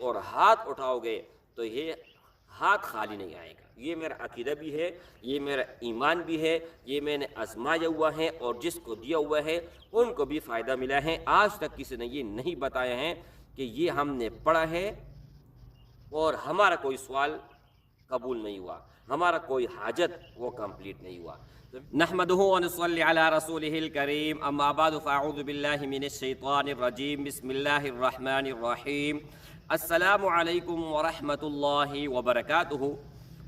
اور ہاتھ اٹھاؤ گے تو یہ ہاتھ خالی نہیں آئے گا۔ یہ میرا عقیدہ بھی ہے، یہ میرا ایمان بھی ہے، یہ میں نے آزمایا ہوا ہے اور جس کو دیا ہوا ہے ان کو بھی فائدہ ملا ہے۔ آج تک کسی نے یہ نہیں بتایا ہے کہ یہ ہم نے پڑھا ہے اور ہمارا کوئی سوال قبول نہیں ہوا، ہمارا کوئی حاجت وہ کمپلیٹ نہیں ہوا۔ نحمده ونصلي على رسوله الكريم، اما بعد فاعوذ بالله من الشیطان الرجیم، بسم اللہ الرحمن الرحیم۔ السلام علیکم ورحمۃ اللہ وبرکاتہ۔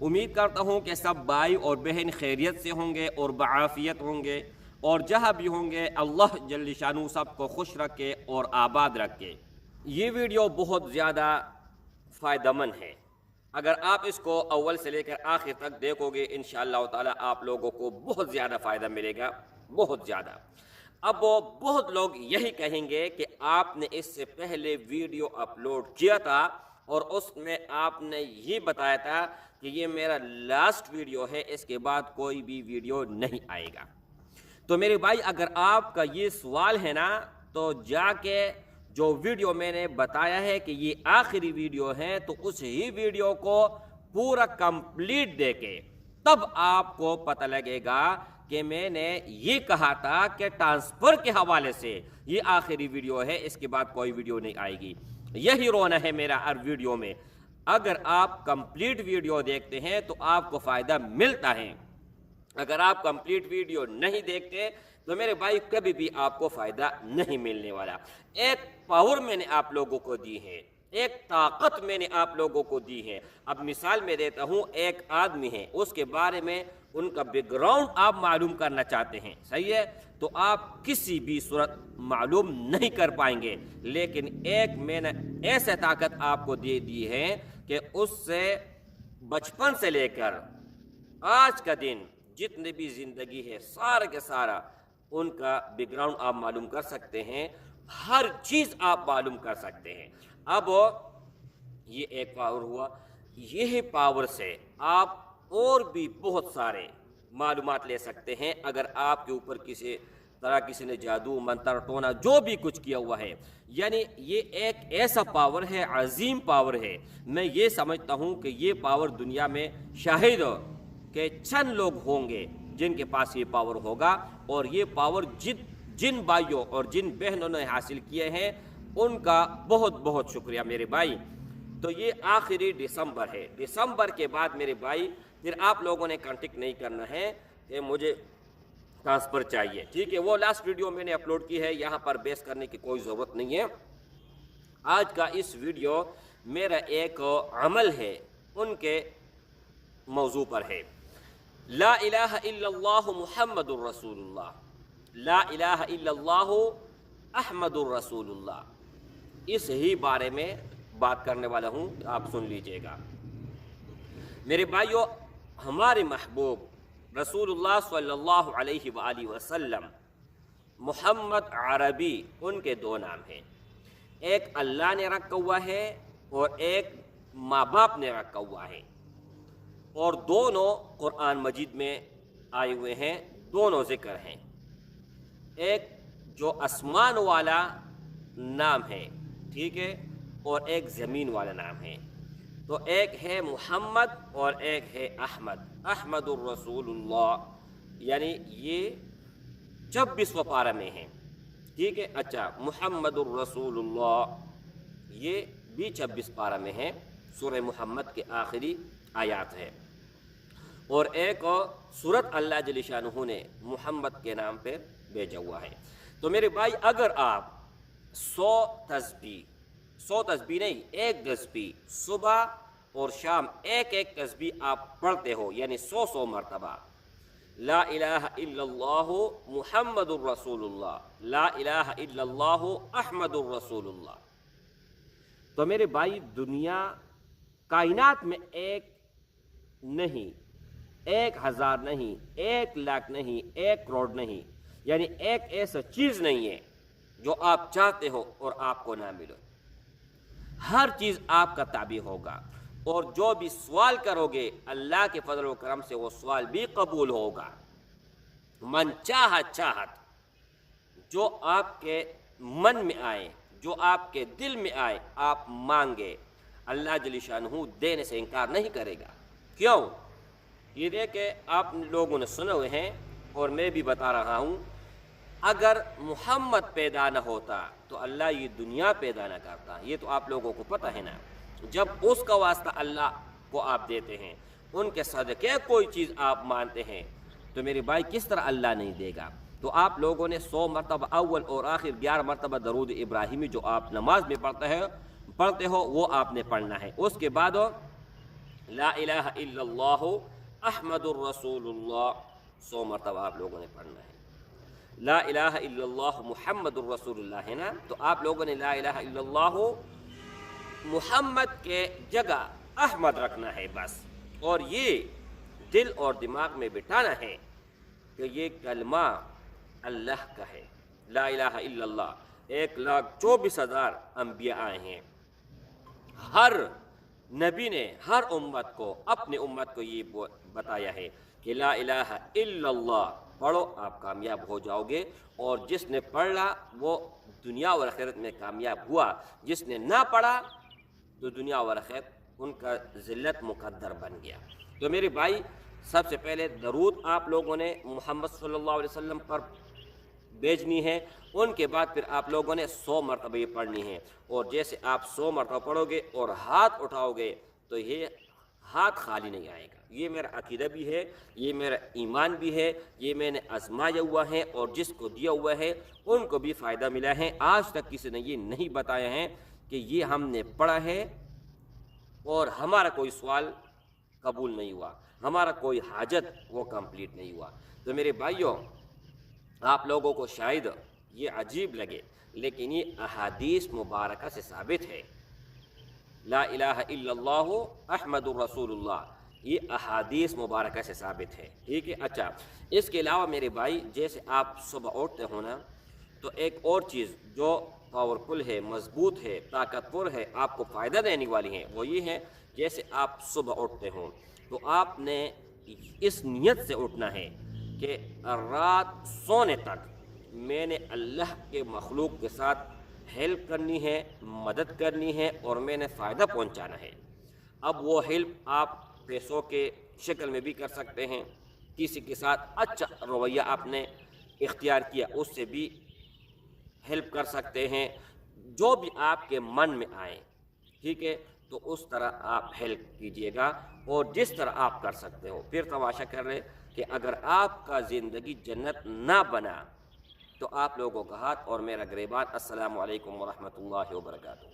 امید کرتا ہوں کہ سب بھائی اور بہن خیریت سے ہوں گے اور بعافیت ہوں گے، اور جہاں بھی ہوں گے اللہ جل شانہ سب کو خوش رکھے اور آباد رکھے۔ یہ ویڈیو بہت زیادہ فائدہ مند ہے، اگر آپ اس کو اول سے لے کر آخر تک دیکھو گے انشاءاللہ تعالی آپ لوگوں کو بہت زیادہ فائدہ ملے گا، بہت زیادہ۔ اب بہت لوگ یہی کہیں گے کہ آپ نے اس سے پہلے ویڈیو اپلوڈ کیا تھا اور اس میں آپ نے یہ بتایا تھا کہ یہ میرا لاسٹ ویڈیو ہے، اس کے بعد کوئی بھی ویڈیو نہیں آئے گا۔ تو میرے بھائی اگر آپ کا یہ سوال ہے نا تو جا کے جو ویڈیو میں نے بتایا ہے کہ یہ آخری ویڈیو ہے تو اس ہی ویڈیو کو پورا کمپلیٹ دیکھیں، تب آپ کو پتہ لگے گا کہ میں نے یہ کہا تھا کہ ٹرانسفر کے حوالے سے یہ آخری ویڈیو ہے، اس کے بعد کوئی ویڈیو نہیں آئے گی۔ یہی رونا ہے میرا ہر ویڈیو میں، اگر آپ کمپلیٹ ویڈیو دیکھتے ہیں تو آپ کو فائدہ ملتا ہے، اگر آپ کمپلیٹ ویڈیو نہیں دیکھتے تو میرے بھائی کبھی بھی آپ کو فائدہ نہیں ملنے والا۔ ایک پاور میں نے آپ لوگوں کو دی ہے، ایک طاقت میں نے آپ لوگوں کو دی ہے۔ اب مثال میں دیتا ہوں، ایک آدمی ہے، اس کے بارے میں ان کا بیک گراؤنڈ آپ معلوم کرنا چاہتے ہیں، صحیح ہے، تو آپ کسی بھی صورت معلوم نہیں کر پائیں گے، لیکن ایک میں نے ایسے طاقت آپ کو دے دی ہے کہ اس سے بچپن سے لے کر آج کا دن جتنی بھی زندگی ہے سارا کے سارا ان کا بیک گراؤنڈ آپ معلوم کر سکتے ہیں، ہر چیز آپ معلوم کر سکتے ہیں۔ اب یہ ایک پاور ہوا، یہ پاور سے آپ اور بھی بہت سارے معلومات لے سکتے ہیں۔ اگر آپ کے اوپر کسی طرح کسی نے جادو منتر ٹونا جو بھی کچھ کیا ہوا ہے، یعنی یہ ایک ایسا پاور ہے، عظیم پاور ہے۔ میں یہ سمجھتا ہوں کہ یہ پاور دنیا میں شاہد کہ چند لوگ ہوں گے جن کے پاس یہ پاور ہوگا، اور یہ پاور جن بھائیوں اور جن بہنوں نے حاصل کیے ہیں ان کا بہت بہت شکریہ میرے بھائی۔ تو یہ آخری دسمبر ہے، دسمبر کے بعد میرے بھائی پھر آپ لوگوں نے کانٹیکٹ نہیں کرنا ہے کہ مجھے ٹرانسفر چاہیے، ٹھیک ہے؟ وہ لاسٹ ویڈیو میں نے اپلوڈ کی ہے، یہاں پر بیس کرنے کی کوئی ضرورت نہیں ہے۔ آج کا اس ویڈیو میرا ایک عمل ہے ان کے موضوع پر ہے۔ لا الہ الا اللہ محمد الرسول اللہ، لا الہ الا اللہ احمد الرسول اللہ، اس ہی بارے میں بات کرنے والا ہوں، آپ سن لیجئے گا میرے بھائیو۔ ہمارے محبوب رسول اللہ صلی اللہ علیہ وآلہ وسلم محمد عربی، ان کے دو نام ہیں، ایک اللہ نے رکھا ہوا ہے اور ایک ماں باپ نے رکھا ہوا ہے، اور دونوں قرآن مجید میں آئے ہوئے ہیں، دونوں ذکر ہیں۔ ایک جو آسمان والا نام ہے، ٹھیک ہے، اور ایک زمین والا نام ہے، تو ایک ہے محمد اور ایک ہے احمد، احمد الرسول اللہ، یعنی یہ 26واں پارہ میں ہے، ٹھیک ہے؟ اچھا، محمد الرسول اللہ یہ بھی 26 پارہ میں ہے، سورہ محمد کے آخری آیات ہے، اور ایک سورت اللہ جل شانہ نے محمد کے نام پہ بھیجا ہوا ہے۔ تو میرے بھائی اگر آپ 100 تسبیح نہیں، ایک تسبیح صبح اور شام ایک تسبیح آپ پڑھتے ہو، یعنی 100 مرتبہ لا الہ الا اللہ محمد الرسول اللہ، لا الہ الا اللہ احمد الرسول اللہ، تو میرے بھائی دنیا کائنات میں ایک نہیں، 1000 نہیں، 1,00,000 نہیں، 1 کروڑ نہیں، یعنی ایک ایسا چیز نہیں ہے جو آپ چاہتے ہو اور آپ کو نہ ملے، ہر چیز آپ کا تابع ہوگا، اور جو بھی سوال کرو گے اللہ کے فضل و کرم سے وہ سوال بھی قبول ہوگا۔ من چاہت جو آپ کے من میں آئے، جو آپ کے دل میں آئے آپ مانگے، اللہ جل شانہ دینے سے انکار نہیں کرے گا۔ کیوں؟ یہ دیکھ کہ آپ لوگوں نے سنے ہوئے ہیں اور میں بھی بتا رہا ہوں، اگر محمد پیدا نہ ہوتا تو اللہ یہ دنیا پیدا نہ کرتا۔ یہ تو آپ لوگوں کو پتہ ہے نا، جب اس کا واسطہ اللہ کو آپ دیتے ہیں، ان کے صدقے کوئی چیز آپ مانتے ہیں، تو میرے بھائی کس طرح اللہ نہیں دے گا؟ تو آپ لوگوں نے 100 مرتبہ اول اور آخر 11 مرتبہ درود ابراہیمی جو آپ نماز میں پڑھتے ہو وہ آپ نے پڑھنا ہے۔ اس کے بعد لا الہ الا اللہ احمد الرسول اللہ 100 مرتبہ آپ لوگوں نے پڑھنا ہے۔ لا الہ الا اللہ محمد الرسول اللہ ہے نا، تو آپ لوگوں نے لا الہ الا اللہ محمد کے جگہ احمد رکھنا ہے بس، اور یہ دل اور دماغ میں بٹھانا ہے کہ یہ کلمہ اللہ کا ہے۔ لا الہ الا اللہ 1,24,000 انبیاء آئے ہیں، ہر نبی نے ہر امت کو، اپنی امت کو یہ بتایا ہے کہ لا الہ الا اللہ پڑھو آپ کامیاب ہو جاؤ گے، اور جس نے پڑھا وہ دنیا اور آخرت میں کامیاب ہوا، جس نے نہ پڑھا تو دنیا اور آخرت ان کا ذلت مقدر بن گیا۔ تو میرے بھائی سب سے پہلے درود آپ لوگوں نے محمد صلی اللہ علیہ وسلم پر بھیجنی ہے، ان کے بعد پھر آپ لوگوں نے 100 مرتبہ یہ پڑھنی ہے، اور جیسے آپ 100 مرتبہ پڑھو گے اور ہاتھ اٹھاؤ گے تو یہ ہاتھ خالی نہیں آئے گا۔ یہ میرا عقیدہ بھی ہے، یہ میرا ایمان بھی ہے، یہ میں نے آزمایا ہوا ہے، اور جس کو دیا ہوا ہے ان کو بھی فائدہ ملا ہے۔ آج تک کسی نے یہ نہیں بتایا ہے کہ یہ ہم نے پڑھا ہے اور ہمارا کوئی سوال قبول نہیں ہوا، ہمارا کوئی حاجت وہ کمپلیٹ نہیں ہوا۔ تو میرے بھائیوں، آپ لوگوں کو شاید یہ عجیب لگے، لیکن یہ احادیث مبارکہ سے ثابت ہے۔ لا الہ الا اللہ احمد الرسول اللہ، یہ احادیث مبارکہ سے ثابت ہے، ٹھیک ہے۔ اچھا، اس کے علاوہ میرے بھائی جیسے آپ صبح اٹھتے ہو نا، تو ایک اور چیز جو پاورفل ہے، مضبوط ہے، طاقتور ہے، آپ کو فائدہ دینے والی ہے، وہ یہ ہے جیسے آپ صبح اٹھتے ہوں تو آپ نے اس نیت سے اٹھنا ہے کہ رات سونے تک میں نے اللہ کے مخلوق کے ساتھ ہیلپ کرنی ہے، مدد کرنی ہے، اور میں نے فائدہ پہنچانا ہے۔ اب وہ ہیلپ آپ پیسوں کے شکل میں بھی کر سکتے ہیں، کسی کے ساتھ اچھا رویہ آپ نے اختیار کیا اس سے بھی ہیلپ کر سکتے ہیں، جو بھی آپ کے من میں آئے، ٹھیک ہے۔ تو اس طرح آپ ہیلپ کیجئے گا، اور جس طرح آپ کر سکتے ہو۔ پھر تماشا کر رہے کہ اگر آپ کا زندگی جنت نہ بنا تو آپ لوگوں کا ہاتھ اور میرا گریبان۔ السلام علیکم ورحمۃ اللہ وبرکاتہ۔